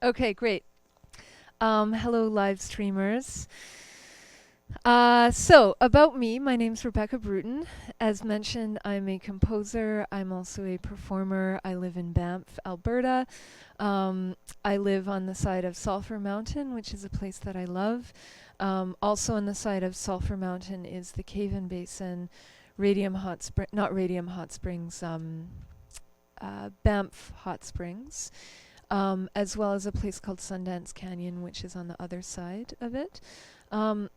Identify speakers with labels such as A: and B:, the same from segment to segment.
A: Okay, great. Hello, live streamers. About me, my name's Rebecca Bruton. As mentioned, I'm a composer. I'm also a performer. I live in Banff, Alberta. Um, I live on the side of Sulphur Mountain, which is a place that I love. Also on the side of Sulphur Mountain is the Cave-in Basin, Radium Hot Spring, not Radium Hot Springs, Banff Hot Springs, as well as a place called Sundance Canyon, which is on the other side of it. Um,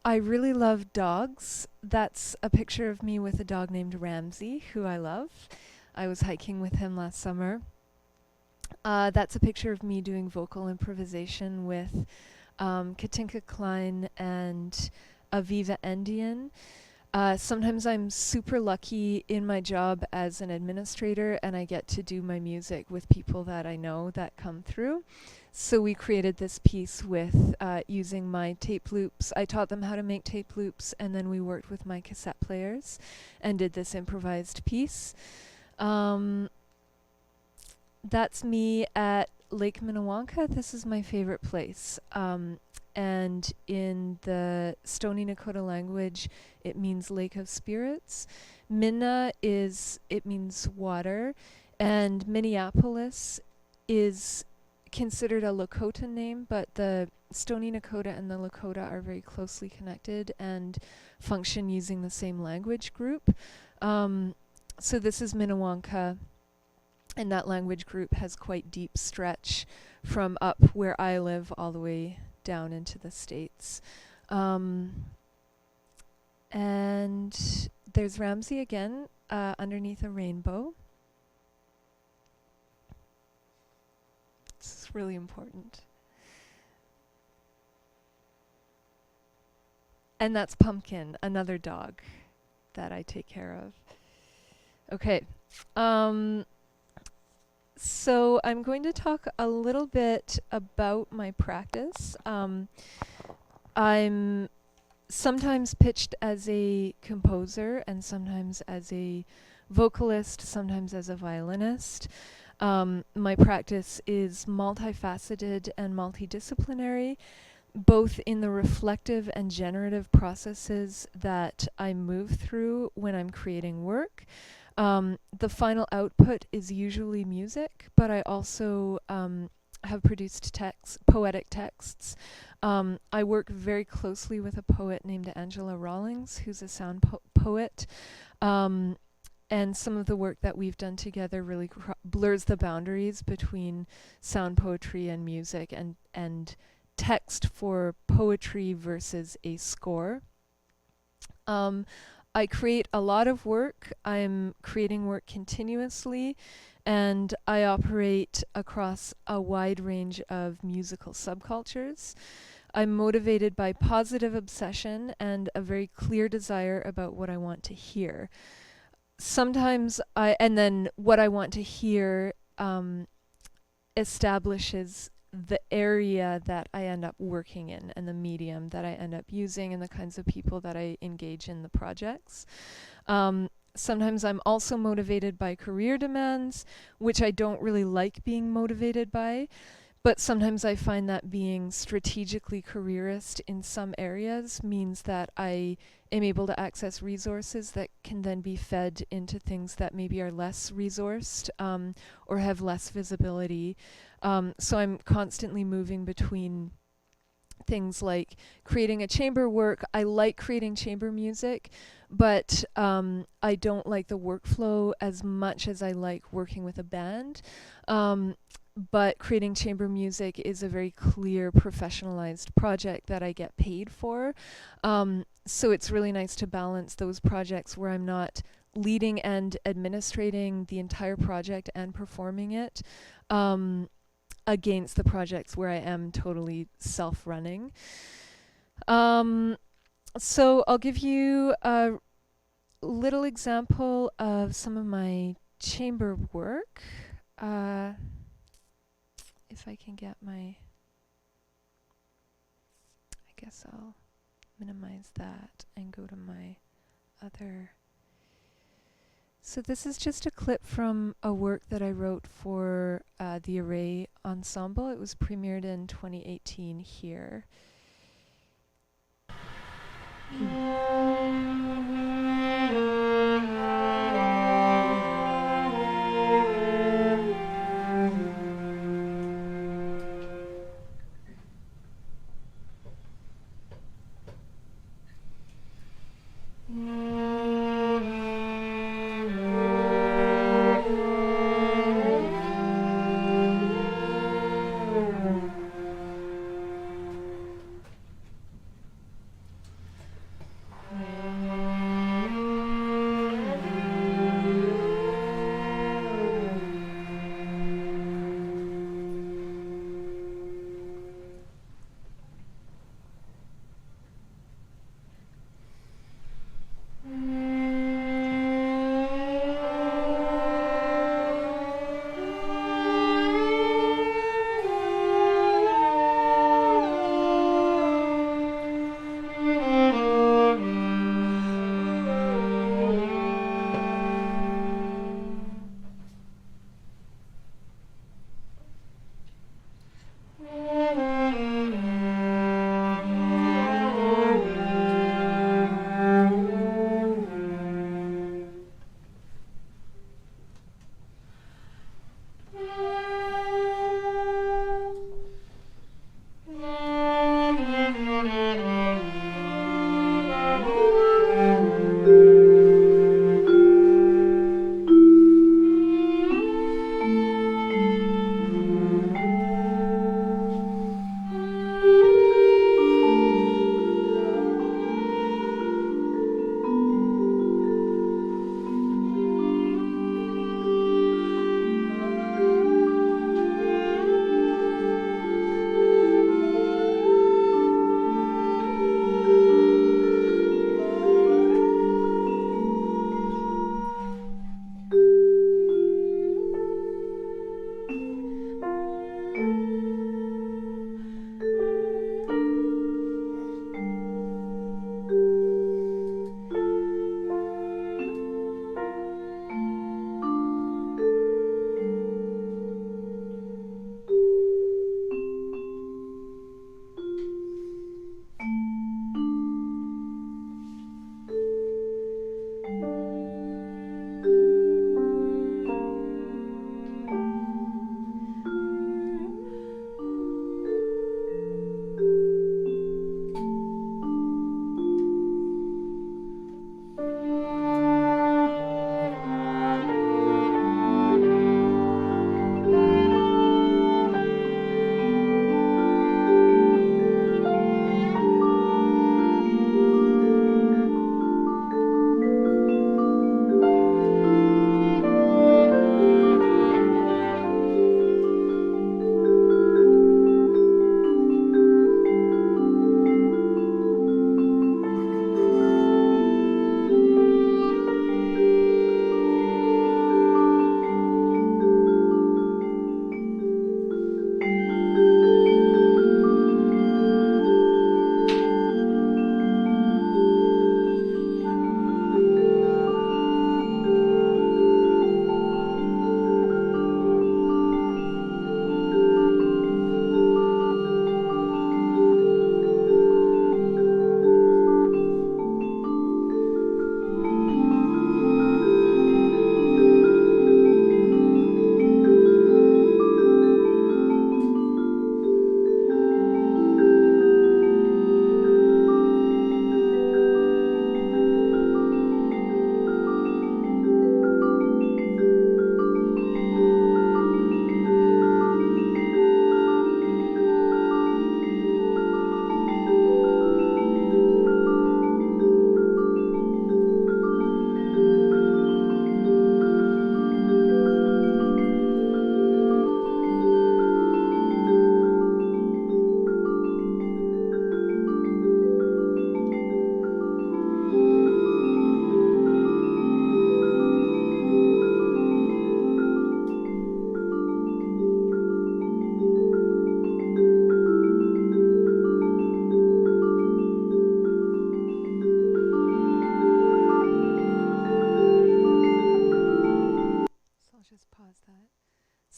A: I really love dogs. That's a picture of me with a dog named Ramsey, who I love. I was hiking with him last summer. That's a picture of me doing vocal improvisation with Katinka Klein and Aviva Endian. Sometimes I'm super lucky in my job as an administrator and I get to do my music with people that I know that come through. So we created this piece with using my tape loops. I taught them how to make tape loops and then we worked with my cassette players and did this improvised piece. Um, that's me at Lake Minnewanka. This is my favorite place. And in the Stoney Nakoda language, it means lake of spirits. Minna it means water, and Minneapolis is considered a Lakota name, but the Stoney Nakoda and the Lakota are very closely connected and function using the same language group. So this is Minnewanka, and that language group has quite deep stretch from up where I live all the way down into the States. And there's Ramsey again underneath a rainbow. This is really important. And that's Pumpkin, another dog that I take care of. Okay. So I'm going to talk a little bit about my practice. I'm sometimes pitched as a composer and sometimes as a vocalist, sometimes as a violinist. My practice is multifaceted and multidisciplinary, both in the reflective and generative processes that I move through when I'm creating work. The final output is usually music, but I also have produced poetic texts. I work very closely with a poet named Angela Rawlings, who's a sound poet. And some of the work that we've done together really blurs the boundaries between sound poetry and music and text for poetry versus a score. I create a lot of work. I'm creating work continuously, and I operate across a wide range of musical subcultures. I'm motivated by positive obsession and a very clear desire about what I want to hear. And then what I want to hear establishes the area that I end up working in and the medium that I end up using and the kinds of people that I engage in the projects. Sometimes I'm also motivated by career demands, which I don't really like being motivated by, but sometimes I find that being strategically careerist in some areas means that I am able to access resources that can then be fed into things that maybe are less resourced or have less visibility. So I'm constantly moving between things like creating a chamber work. I like creating chamber music, but I don't like the workflow as much as I like working with a band. But creating chamber music is a very clear professionalized project that I get paid for. So it's really nice to balance those projects where I'm not leading and administrating the entire project and performing it against the projects where I am totally self-running. So I'll give you a little example of some of my chamber work. If I can get I guess I'll minimize that and go to my other So this is just a clip from a work that I wrote for the Array Ensemble. It was premiered in 2018 here.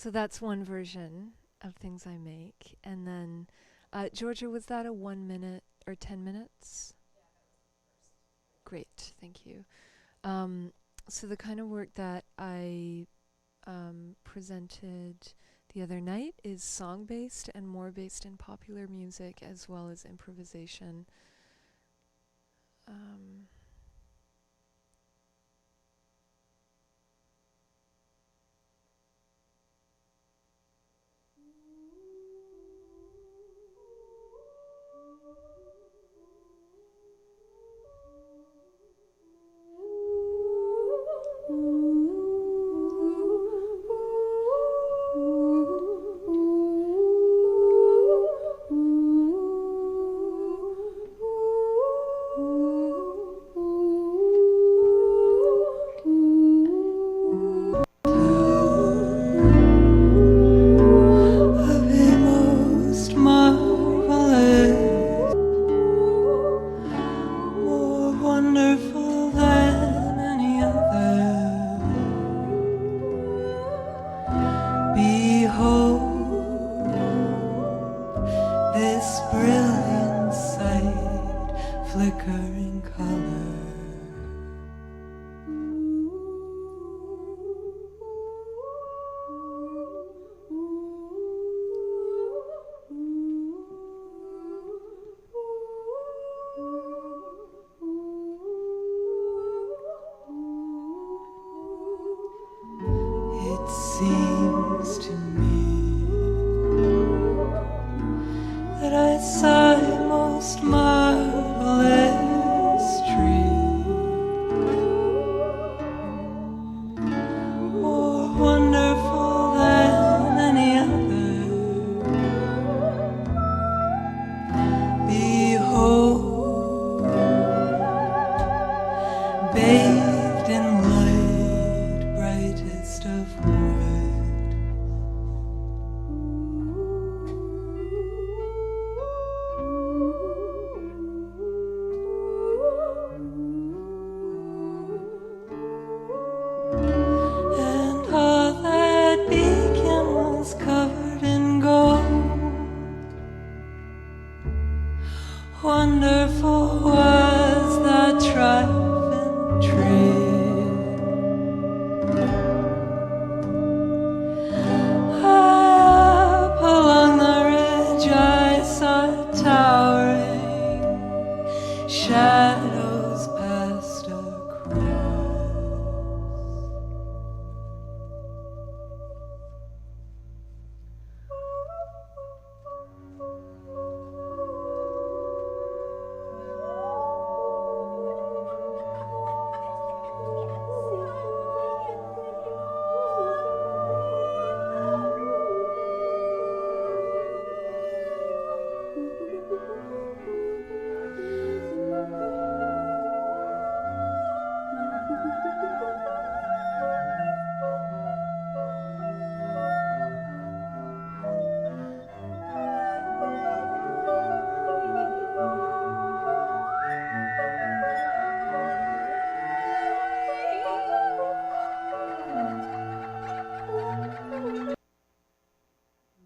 A: So that's one version of things I make. And then, Georgia, was that a 1 minute or 10 minutes? Great, thank you. So the kind of work that I presented the other night is song-based and more based in popular music as well as improvisation.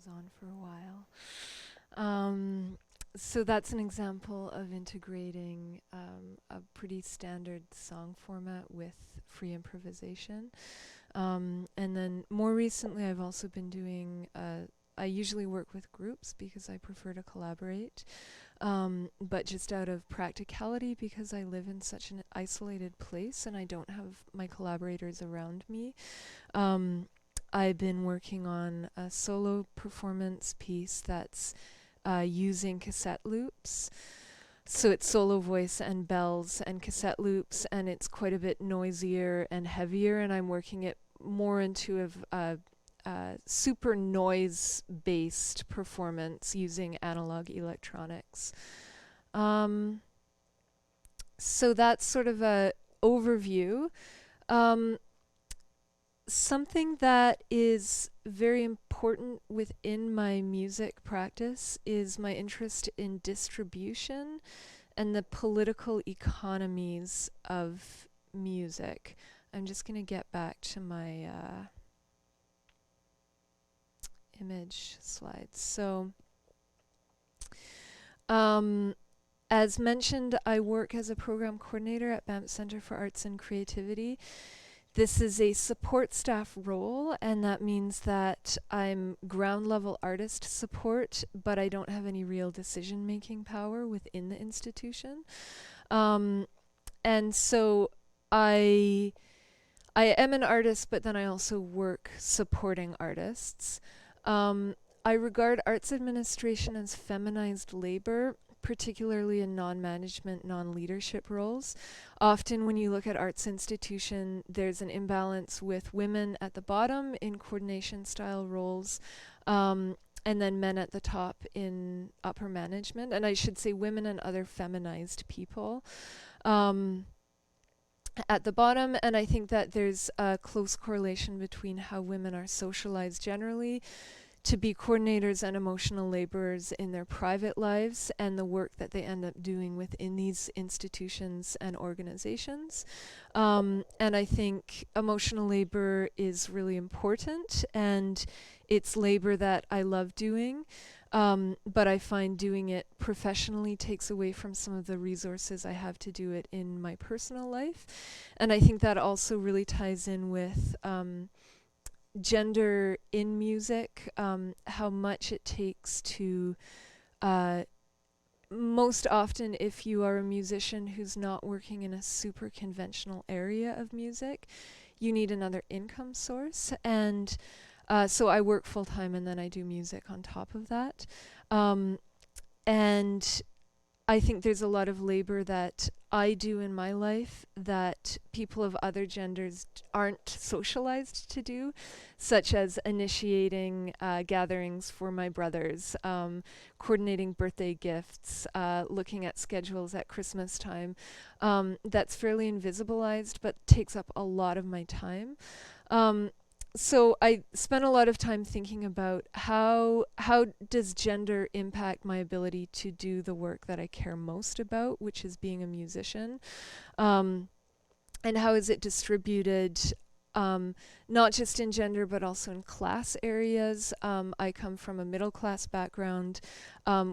A: On for a while. So that's an example of integrating a pretty standard song format with free improvisation. And then more recently, I've also been doing, I usually work with groups because I prefer to collaborate, but just out of practicality because I live in such an isolated place and I don't have my collaborators around me. I've been working on a solo performance piece that's using cassette loops. So it's solo voice and bells and cassette loops, and it's quite a bit noisier and heavier, and I'm working it more into a super noise-based performance using analog electronics. So that's sort of a overview. Something that is very important within my music practice is my interest in distribution and the political economies of music. I'm just going to get back to my image slides. So, as mentioned, I work as a program coordinator at Banff Centre for Arts and Creativity. This is a support staff role, and that means that I'm ground level artist support, but I don't have any real decision-making power within the institution. And so I am an artist, but then I also work supporting artists. I regard arts administration as feminized labor, particularly in non-management, non-leadership roles. Often when you look at arts institution, there's an imbalance with women at the bottom in coordination style roles, and then men at the top in upper management. And I should say women and other feminized people at the bottom. And I think that there's a close correlation between how women are socialized generally to be coordinators and emotional laborers in their private lives and the work that they end up doing within these institutions and organizations. And I think emotional labor is really important, and it's labor that I love doing, but I find doing it professionally takes away from some of the resources I have to do it in my personal life. And I think that also really ties in with gender in music, how much it takes to, most often if you are a musician who's not working in a super conventional area of music, you need another income source. And so I work full time and then I do music on top of that. And I think there's a lot of labor that I do in my life that people of other genders aren't socialized to do, such as initiating gatherings for my brothers, coordinating birthday gifts, looking at schedules at Christmas time. That's fairly invisibilized, but takes up a lot of my time. So I spent a lot of time thinking about how does gender impact my ability to do the work that I care most about, which is being a musician, and how is it distributed, not just in gender but also in class areas. I come from a middle class background,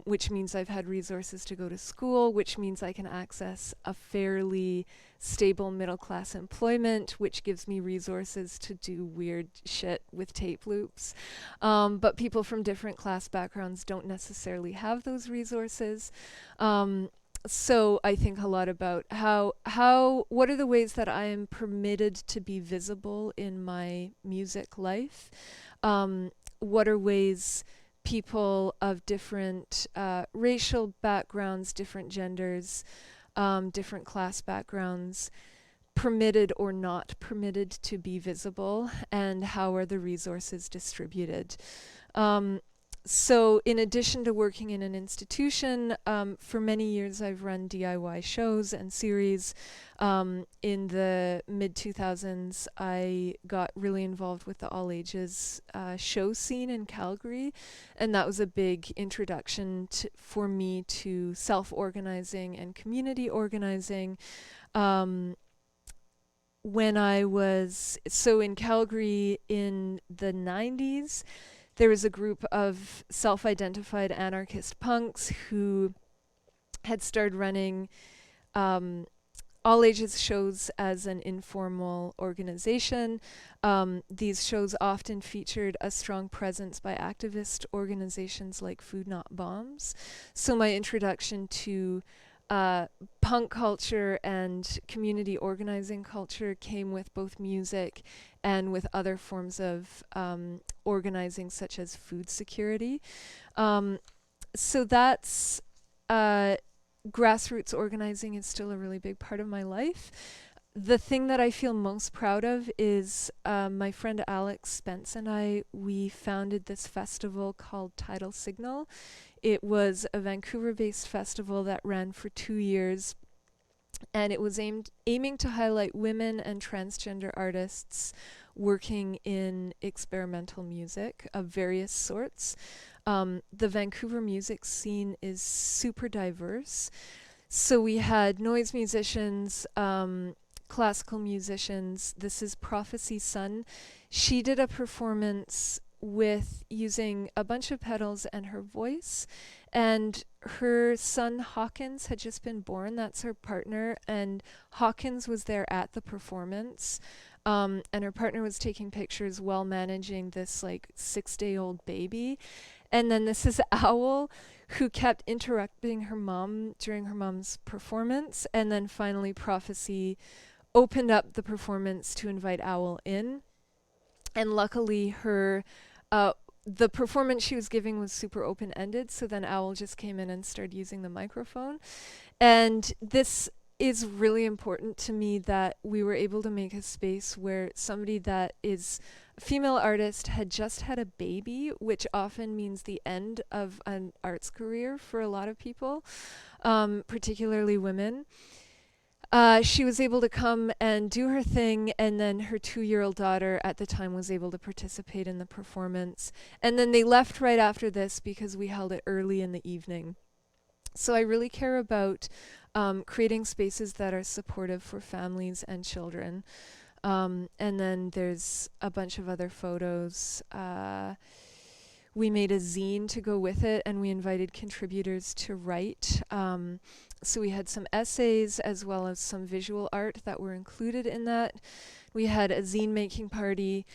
A: which means I've had resources to go to school, which means I can access a fairly stable middle class employment, which gives me resources to do weird shit with tape loops. But people from different class backgrounds don't necessarily have those resources. So I think a lot about what are the ways that I am permitted to be visible in my music life? What are ways people of different racial backgrounds, different genders, different class backgrounds, permitted or not permitted to be visible, and how are the resources distributed? So in addition to working in an institution, for many years I've run DIY shows and series. In the mid-2000s, I got really involved with the all-ages show scene in Calgary, and that was a big introduction for me to self-organizing and community organizing. When I was in Calgary in the 90s, there was a group of self-identified anarchist punks who had started running all ages shows as an informal organization. These shows often featured a strong presence by activist organizations like Food Not Bombs. So my introduction to punk culture and community organizing culture came with both music and with other forms of organizing, such as food security. So that's grassroots organizing is still a really big part of my life. The thing that I feel most proud of is my friend Alex Spence and we founded this festival called Tidal Signal. It was a Vancouver-based festival that ran for 2 years, and it was aiming to highlight women and transgender artists working in experimental music of various sorts. The Vancouver music scene is super diverse. So we had noise musicians, classical musicians. This is Prophecy Sun. She did a performance with using a bunch of pedals and her voice. And her son Hawkins had just been born. That's her partner. And Hawkins was there at the performance. And her partner was taking pictures while managing this like 6-day-old baby. And then this is Owl, who kept interrupting her mom during her mom's performance. And then finally, Prophecy opened up the performance to invite Owl in. And luckily, the performance she was giving was super open-ended. So then Owl just came in and started using the microphone. And this is really important to me, that we were able to make a space where somebody that is a female artist had just had a baby, which often means the end of an arts career for a lot of people, particularly women. She was able to come and do her thing, and then her 2-year-old daughter at the time was able to participate in the performance. And then they left right after this because we held it early in the evening. So I really care about creating spaces that are supportive for families and children. And then there's a bunch of other photos. We made a zine to go with it, and we invited contributors to write. So we had some essays as well as some visual art that were included in that. We had a zine making party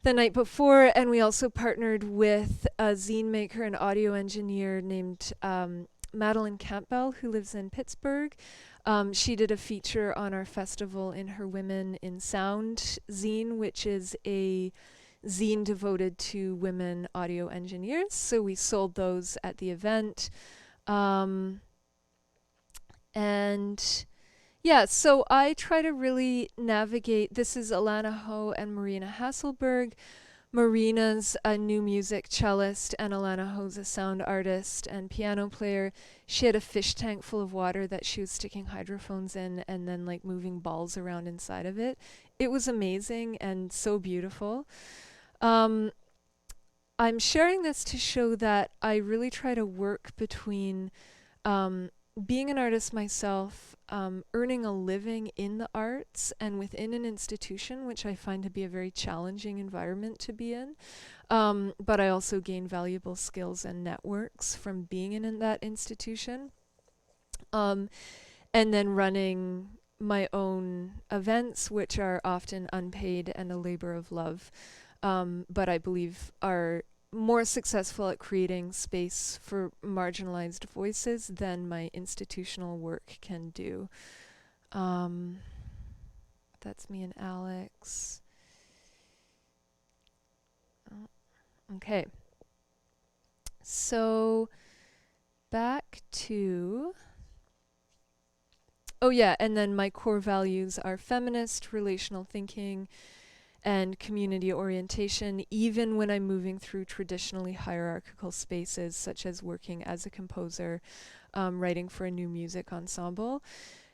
A: the night before, and we also partnered with a zine maker and audio engineer named Madeline Campbell, who lives in Pittsburgh. She did a feature on our festival in her Women in Sound zine, which is a zine devoted to women audio engineers. So we sold those at the event. And yeah, so I try to really navigate. This is Alana Ho and Marina Hasselberg. Marina's a new music cellist, and Alana Ho's a sound artist and piano player. She had a fish tank full of water that she was sticking hydrophones in and then like moving balls around inside of it. It was amazing and so beautiful. I'm sharing this to show that I really try to work between being an artist myself, earning a living in the arts and within an institution, which I find to be a very challenging environment to be in. But I also gain valuable skills and networks from being in that institution. And then running my own events, which are often unpaid and a labor of love, but I believe are more successful at creating space for marginalized voices than my institutional work can do. That's me and Alex. Okay. So back to... Oh yeah, and then my core values are feminist, relational thinking, and community orientation, even when I'm moving through traditionally hierarchical spaces, such as working as a composer, writing for a new music ensemble.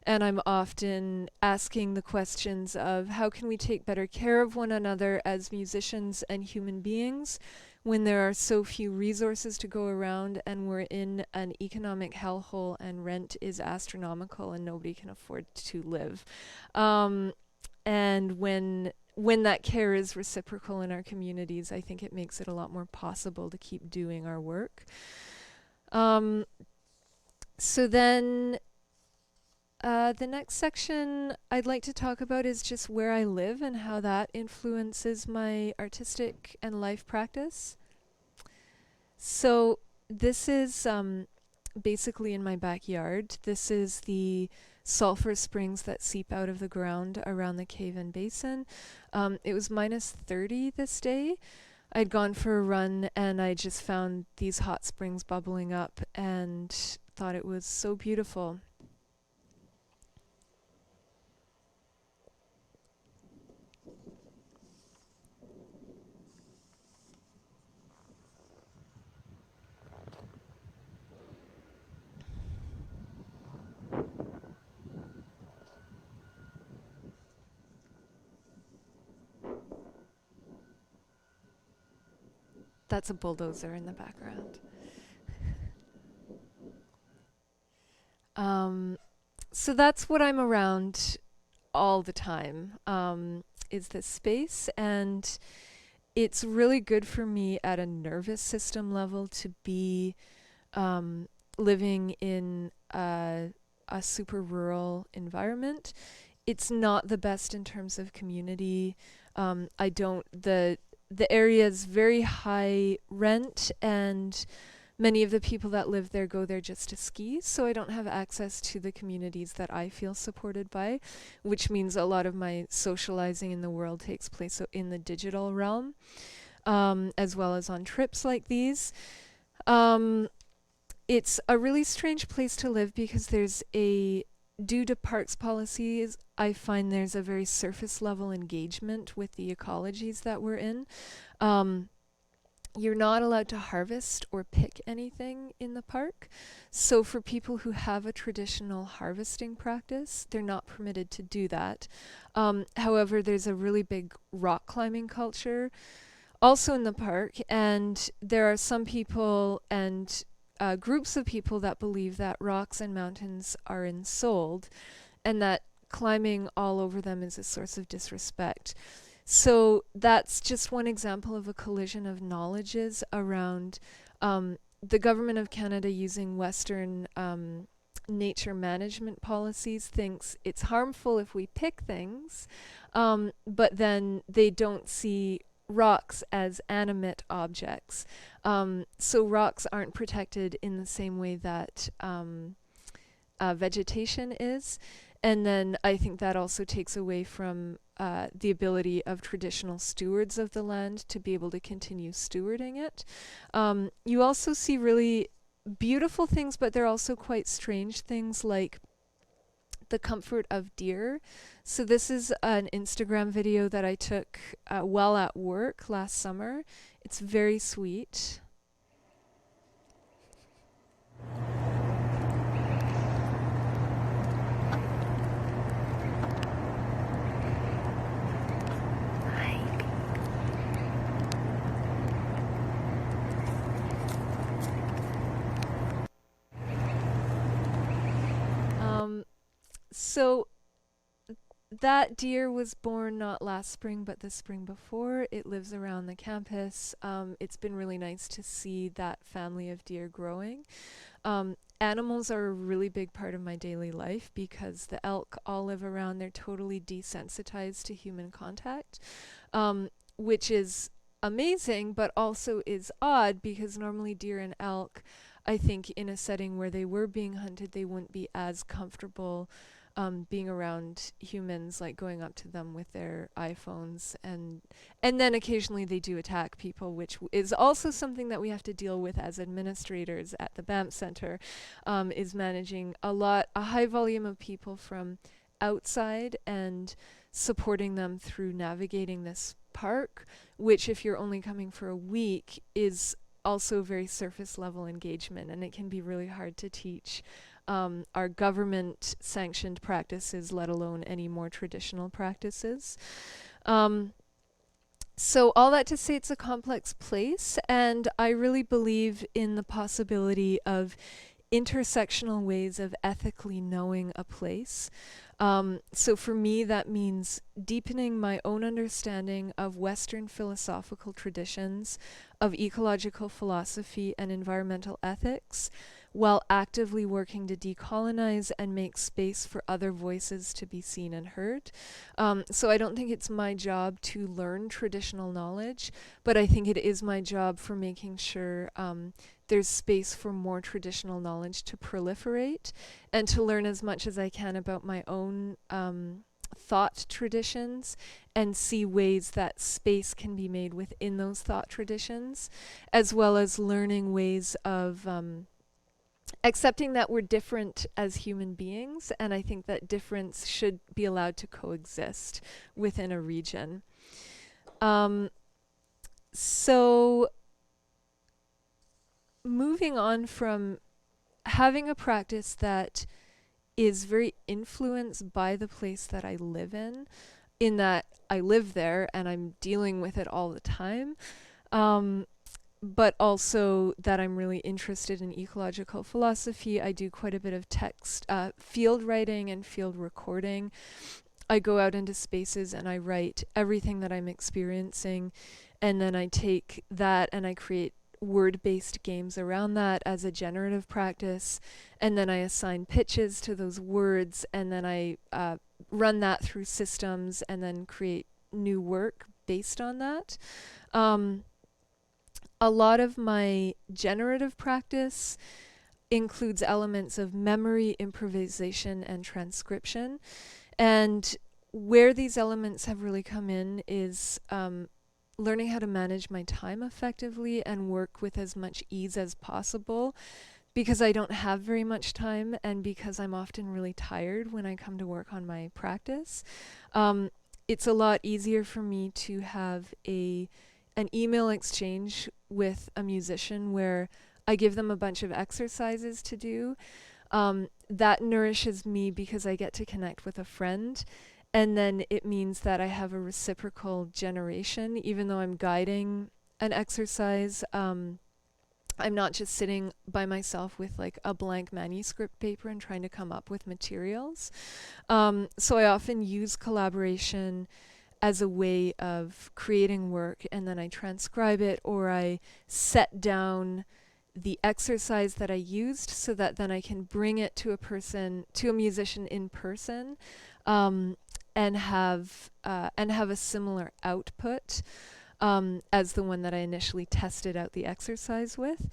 A: And I'm often asking the questions of how can we take better care of one another as musicians and human beings when there are so few resources to go around and we're in an economic hellhole and rent is astronomical and nobody can afford to live. And when that care is reciprocal in our communities, I think it makes it a lot more possible to keep doing our work. So then the next section I'd like to talk about is just where I live and how that influences my artistic and life practice. So this is basically in my backyard. This is the sulfur springs that seep out of the ground around the cave-in basin. It was -30 this day. I'd gone for a run and I just found these hot springs bubbling up and thought it was so beautiful. That's a bulldozer in the background. So that's what I'm around all the time, is this space. And it's really good for me at a nervous system level to be um, living in a super rural environment. It's not the best in terms of community. I don't the area is very high rent, and many of the people that live there go there just to ski, so I don't have access to the communities that I feel supported by, which means a lot of my socializing in the world takes place in the digital realm, as well as on trips like these. Um, it's a really strange place to live because due to parks policies, I find there's a very surface level engagement with the ecologies that we're in. Um, you're not allowed to harvest or pick anything in the park. So for people who have a traditional harvesting practice, they're not permitted to do that. However, there's a really big rock climbing culture also in the park, and there are some people and groups of people that believe that rocks and mountains are ensouled and that climbing all over them is a source of disrespect. So that's just one example of a collision of knowledges around the government of Canada using Western nature management policies thinks it's harmful if we pick things, but then they don't see rocks as animate objects. So rocks aren't protected in the same way that vegetation is. And then I think that also takes away from the ability of traditional stewards of the land to be able to continue stewarding it. You also see really beautiful things, but they're also quite strange things like the comfort of deer. So this is an Instagram video that I took while at work last summer. It's very sweet. So that deer was born not last spring, but the spring before. It lives around the campus. It's been really nice to see that family of deer growing. Animals are a really big part of my daily life because the elk all live around. They're totally desensitized to human contact, which is amazing, but also is odd because normally deer and elk, I think in a setting where they were being hunted, they wouldn't be as comfortable being around humans, like going up to them with their iPhones, and then occasionally they do attack people, which is also something that we have to deal with as administrators at the Banff Center, is managing a high volume of people from outside and supporting them through navigating this park, which if you're only coming for a week is also very surface level engagement, and it can be really hard to teach our government sanctioned practices, let alone any more traditional practices. So all that to say, it's a complex place, and I really believe in the possibility of intersectional ways of ethically knowing a place. So for me, that means deepening my own understanding of Western philosophical traditions, of ecological philosophy and environmental ethics, while actively working to decolonize and make space for other voices to be seen and heard. So I don't think it's my job to learn traditional knowledge, but I think it is my job for making sure there's space for more traditional knowledge to proliferate and to learn as much as I can about my own thought traditions and see ways that space can be made within those thought traditions, as well as learning ways of accepting that we're different as human beings, and I think that difference should be allowed to coexist within a region. So moving on from having a practice that is very influenced by the place that I live in that I live there and I'm dealing with it all the time, but also that I'm really interested in ecological philosophy. I do quite a bit of text, field writing and field recording. I go out into spaces and I write everything that I'm experiencing, and then I take that and I create word-based games around that as a generative practice, and then I assign pitches to those words, and then I run that through systems and then create new work based on that. A lot of my generative practice includes elements of memory, improvisation, and transcription. And where these elements have really come in is learning how to manage my time effectively and work with as much ease as possible, because I don't have very much time and because I'm often really tired when I come to work on my practice. It's a lot easier for me to have an email exchange with a musician where I give them a bunch of exercises to do. That nourishes me because I get to connect with a friend, and then it means that I have a reciprocal generation. Even though I'm guiding an exercise, I'm not just sitting by myself with like a blank manuscript paper and trying to come up with materials. So I often use collaboration as a way of creating work, and then I transcribe it, or I set down the exercise that I used so that then I can bring it to a musician in person, and have a similar output as the one that I initially tested out the exercise with.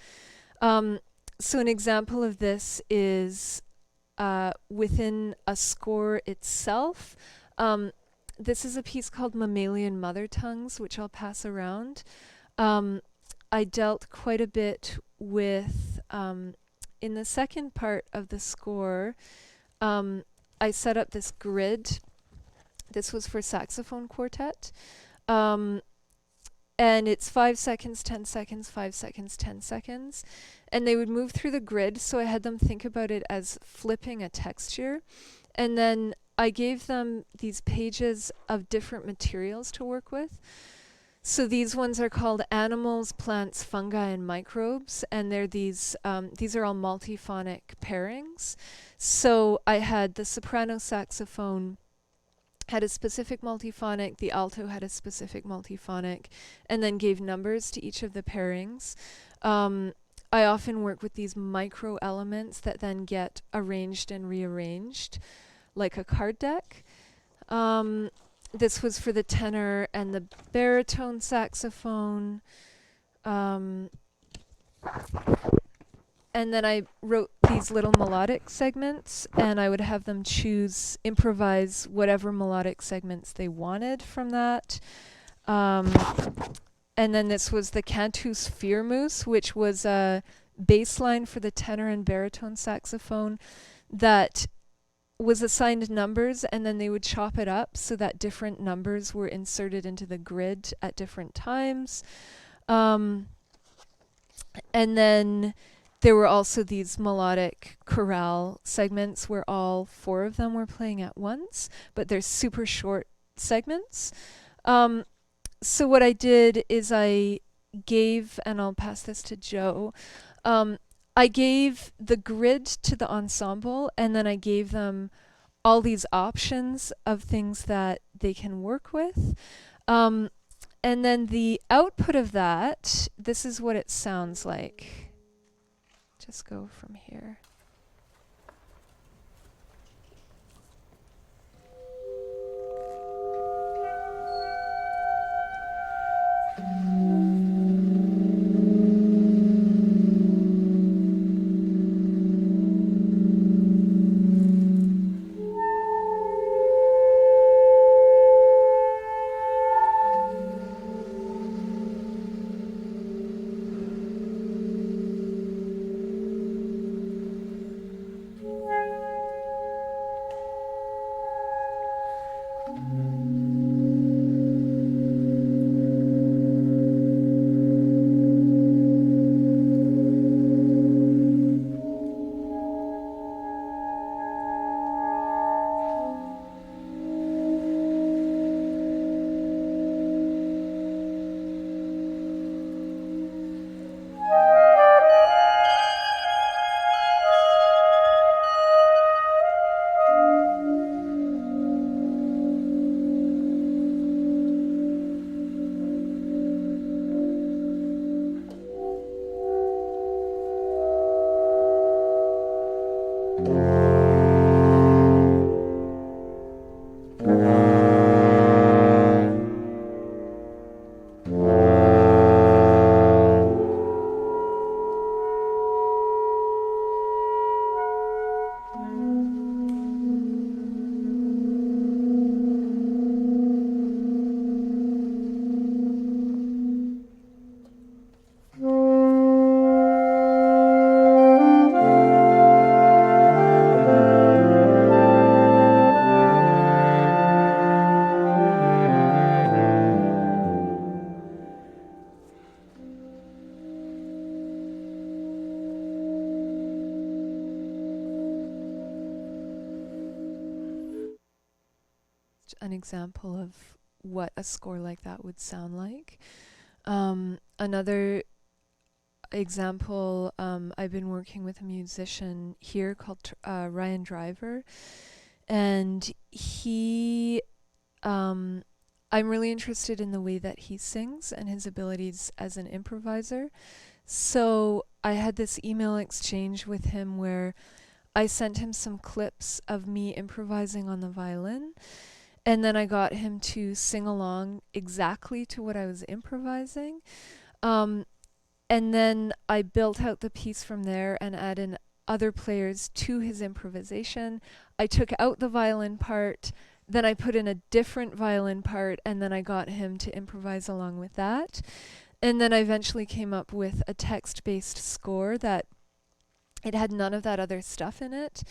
A: So an example of this is within a score itself. This is a piece called Mammalian Mother Tongues, which I'll pass around. I dealt quite a bit with, in the second part of the score, I set up this grid. This was for saxophone quartet. And it's 5 seconds, 10 seconds, 5 seconds, 10 seconds. And they would move through the grid, so I had them think about it as flipping a texture. And then I gave them these pages of different materials to work with. So these ones are called animals, plants, fungi, and microbes, and they're these are all multiphonic pairings. So I had the soprano saxophone had a specific multiphonic, the alto had a specific multiphonic, and then gave numbers to each of the pairings. I often work with these micro elements that then get arranged and rearranged like a card deck. This was for the tenor and the baritone saxophone. And then I wrote these little melodic segments, and I would have them improvise whatever melodic segments they wanted from that. And then this was the Cantus Firmus, which was a bass line for the tenor and baritone saxophone that was assigned numbers, and then they would chop it up so that different numbers were inserted into the grid at different times. And then there were also these melodic chorale segments where all 4 of them were playing at once, but they're super short segments. So what I did is I gave, and I'll pass this to Joe, I gave the grid to the ensemble, and then I gave them all these options of things that they can work with. And then the output of that, this is what it sounds like. Just go from here. an example of what a score like that would sound like. Another example, I've been working with a musician here called Ryan Driver, and I'm really interested in the way that he sings and his abilities as an improviser. So I had this email exchange with him where I sent him some clips of me improvising on the violin, and then I got him to sing along exactly to what I was improvising. Um, and then I built out the piece from there and added other players to his improvisation. I took out the violin part, then I put in a different violin part, and then I got him to improvise along with that. And then I eventually came up with a text-based score that it had none of that other stuff in it,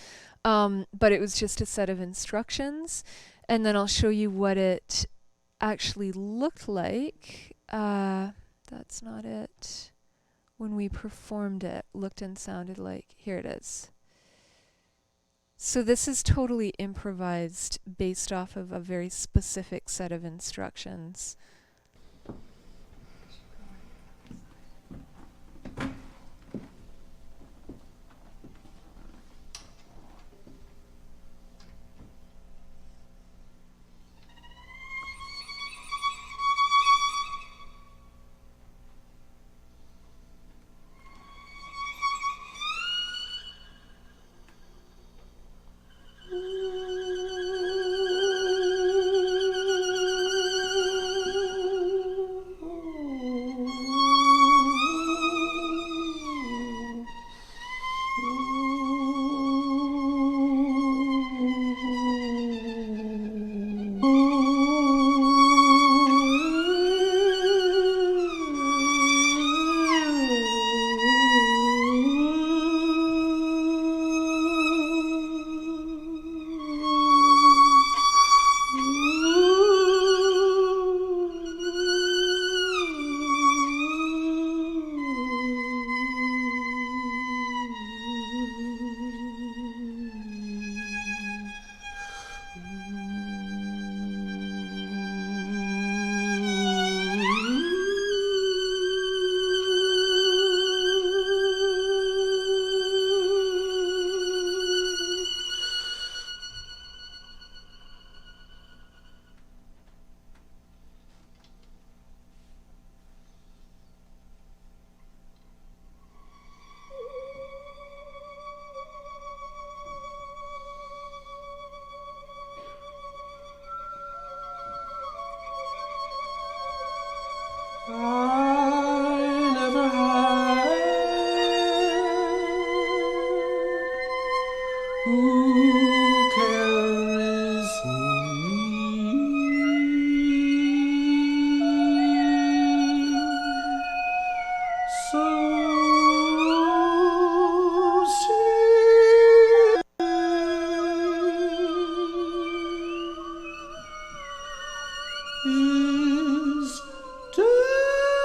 A: but it was just a set of instructions. And then I'll show you what it actually looked like. That's not it. When we performed it, looked and sounded like. Here it is. So this is totally improvised based off of a very specific set of instructions.
B: I never had who carries me so is dead.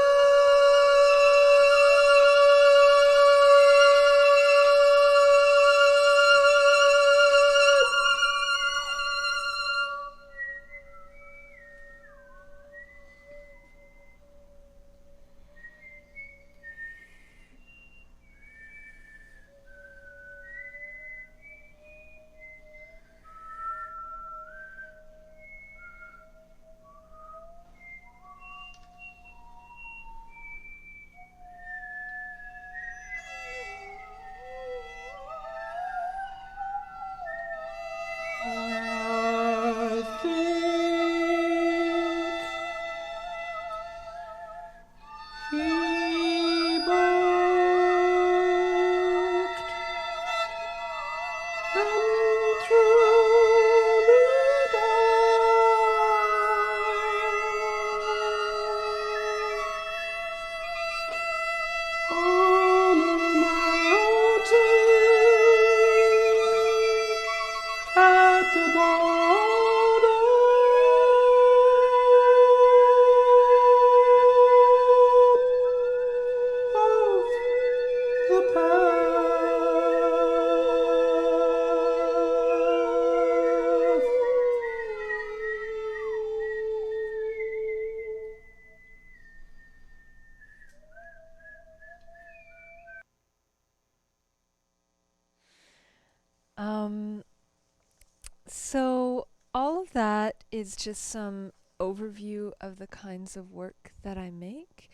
A: that is just some overview of the kinds of work that I make.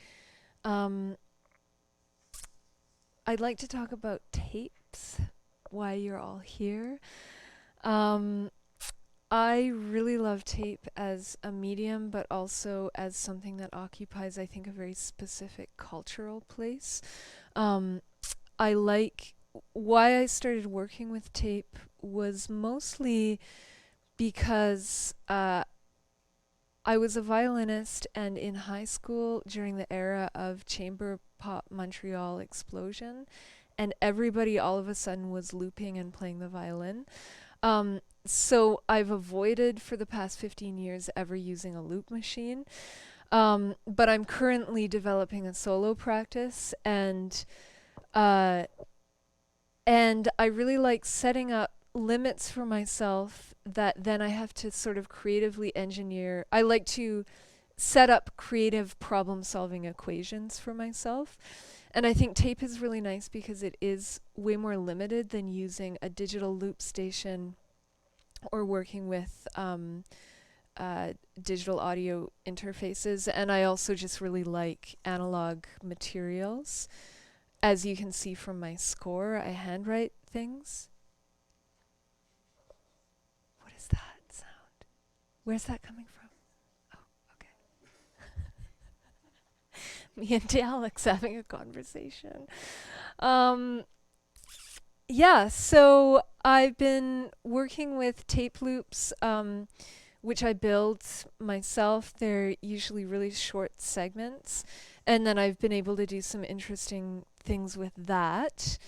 A: Um, I'd like to talk about tapes, why you're all here. Um, I really love tape as a medium, but also as something that occupies, I think, a very specific cultural place. Um, I like why I started working with tape was mostly because I was a violinist, and in high school during the era of chamber pop Montreal explosion, and everybody all of a sudden was looping and playing the violin. So I've avoided for the past 15 years ever using a loop machine. But I'm currently developing a solo practice, uh, and I really like setting up limits for myself that then I have to sort of creatively engineer. I like to set up creative problem solving equations for myself. And I think tape is really nice because it is way more limited than using a digital loop station or working with digital audio interfaces. And I also just really like analog materials. As you can see from my score, I handwrite things. What is that sound? Where's that coming from? Oh, okay. Me and Alex having a conversation. Yeah, so I've been working with tape loops, which I build myself. They're usually really short segments. And then I've been able to do some interesting things with that.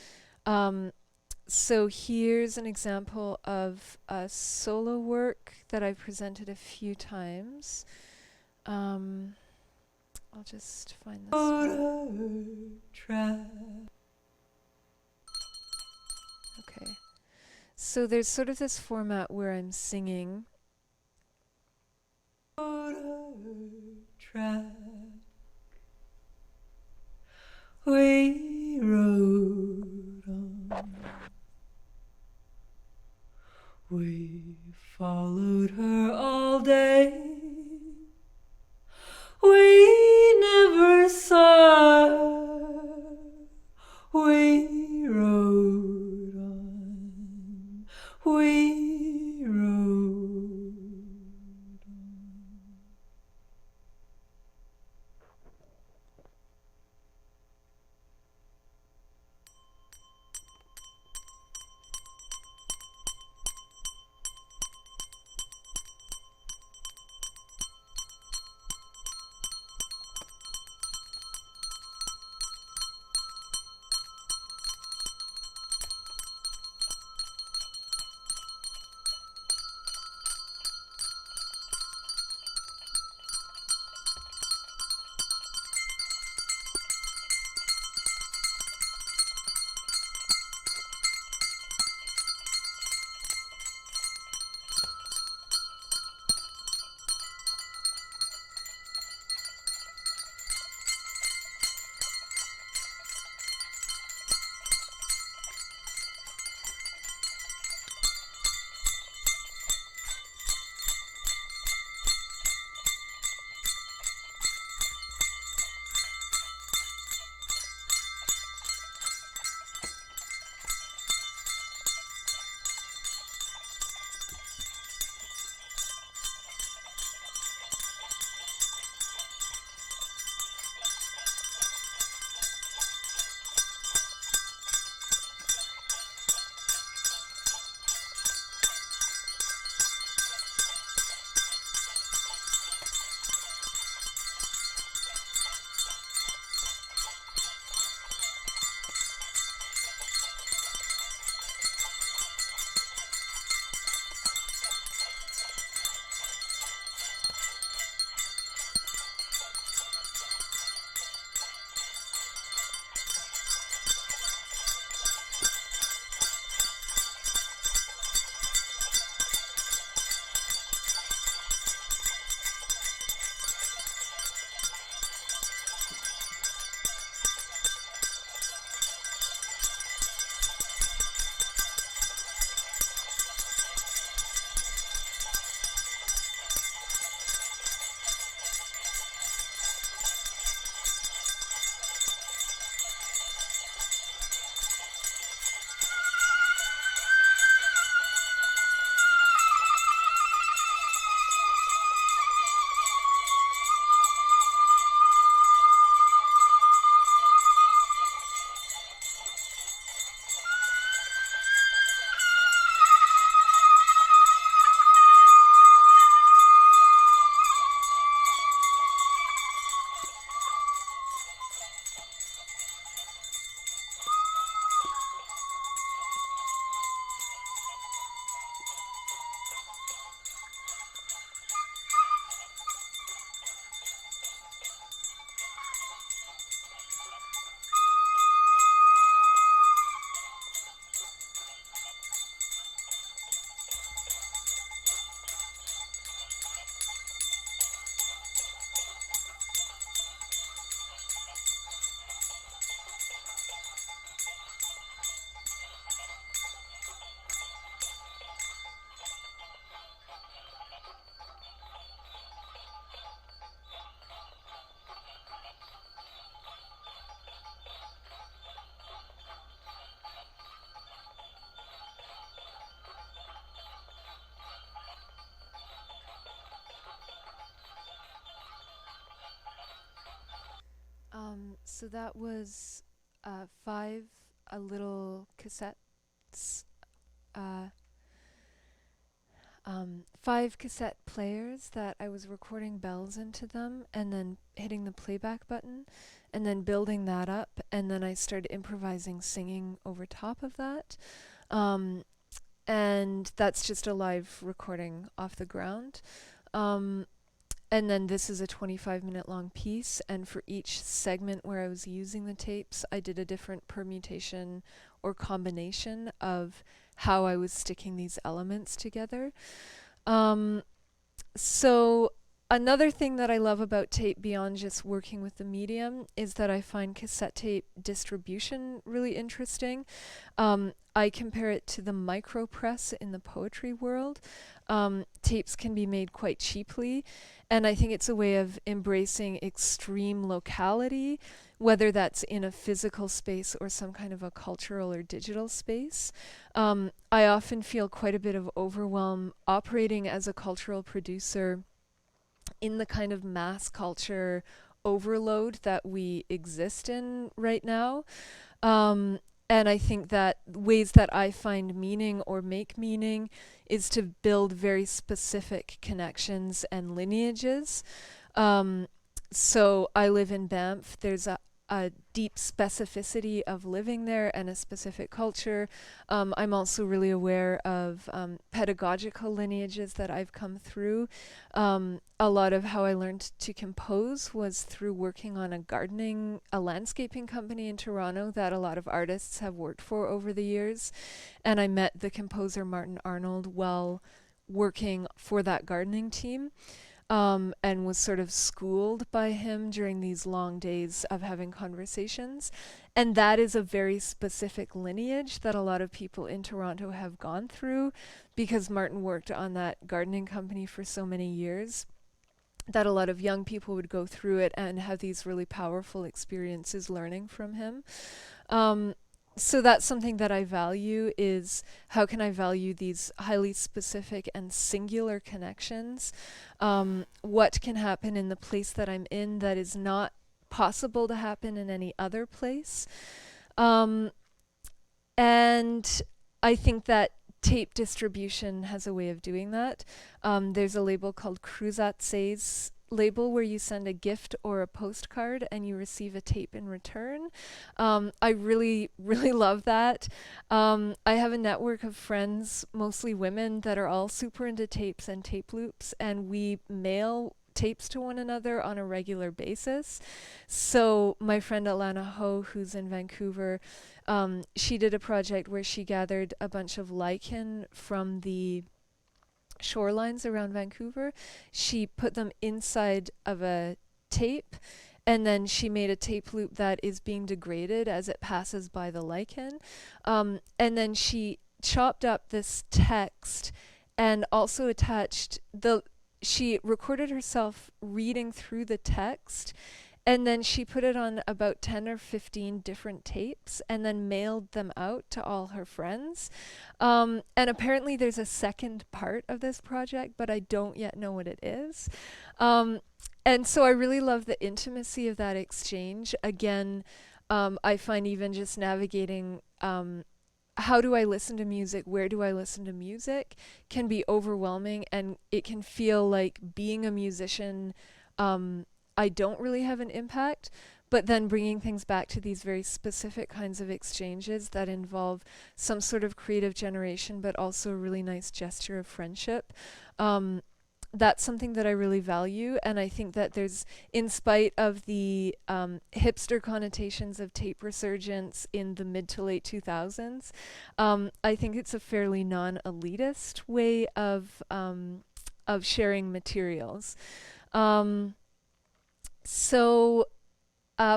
A: So here's an example of a solo work that I've presented a few times. I'll just find this one. Okay. So there's sort of this format where I'm singing.
B: We rode on. We followed her all day. We never saw her. We rode on. We rode on.
A: So that was five little cassettes, uh, five cassette players that I was recording bells into them and then hitting the playback button and then building that up. And then I started improvising singing over top of that. Um, and that's just a live recording off the ground. Um, and then this is a 25-minute long piece, and for each segment where I was using the tapes, I did a different permutation or combination of how I was sticking these elements together. Um, so another thing that I love about tape beyond just working with the medium is that I find cassette tape distribution really interesting. I compare it to the micro press in the poetry world. Tapes can be made quite cheaply, and I think it's a way of embracing extreme locality, whether that's in a physical space or some kind of a cultural or digital space. I often feel quite a bit of overwhelm operating as a cultural producer in the kind of mass culture overload that we exist in right now. Um, and I think that ways that I find meaning or make meaning is to build very specific connections and lineages. Um, so I live in Banff. There's a deep specificity of living there and a specific culture. I'm also really aware of pedagogical lineages that I've come through. A lot of how I learned to compose was through working on a landscaping company in Toronto that a lot of artists have worked for over the years. And I met the composer Martin Arnold while working for that gardening team. And was sort of schooled by him during these long days of having conversations. And that is a very specific lineage that a lot of people in Toronto have gone through because Martin worked on that gardening company for so many years that a lot of young people would go through it and have these really powerful experiences learning from him. So that's something that I value is how can I value these highly specific and singular connections? What can happen in the place that I'm in that is not possible to happen in any other place? Um, and I think that tape distribution has a way of doing that. There's a label called Cruzat's label where you send a gift or a postcard and you receive a tape in return. I really, really love that. I have a network of friends, mostly women, that are all super into tapes and tape loops, and we mail tapes to one another on a regular basis. So my friend Alana Ho, who's in Vancouver, she did a project where she gathered a bunch of lichen from the shorelines around Vancouver. She put them inside of a tape, and then she made a tape loop that is being degraded as it passes by the lichen. And then she chopped up this text and also attached she recorded herself reading through the text, and then she put it on about 10 or 15 different tapes and then mailed them out to all her friends. And apparently there's a second part of this project, but I don't yet know what it is. And so I really love the intimacy of that exchange. Again, I find even just navigating how do I listen to music, where do I listen to music, can be overwhelming, and it can feel like being a musician, I don't really have an impact, but then bringing things back to these very specific kinds of exchanges that involve some sort of creative generation, but also a really nice gesture of friendship. That's something that I really value, and I think that there's, in spite of the hipster connotations of tape resurgence in the mid to late 2000s, I think it's a fairly non-elitist way of sharing materials. So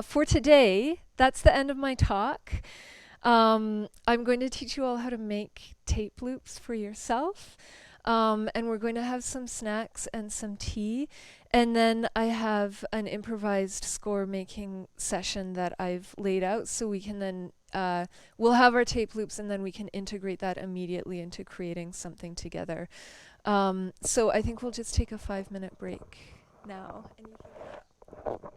A: for today, that's the end of my talk. I'm going to teach you all how to make tape loops for yourself. And we're going to have some snacks and some tea. And then I have an improvised score making session that I've laid out, so we can then, we'll have our tape loops and then we can integrate that immediately into creating something together. So I think we'll just take a 5-minute break now. And you can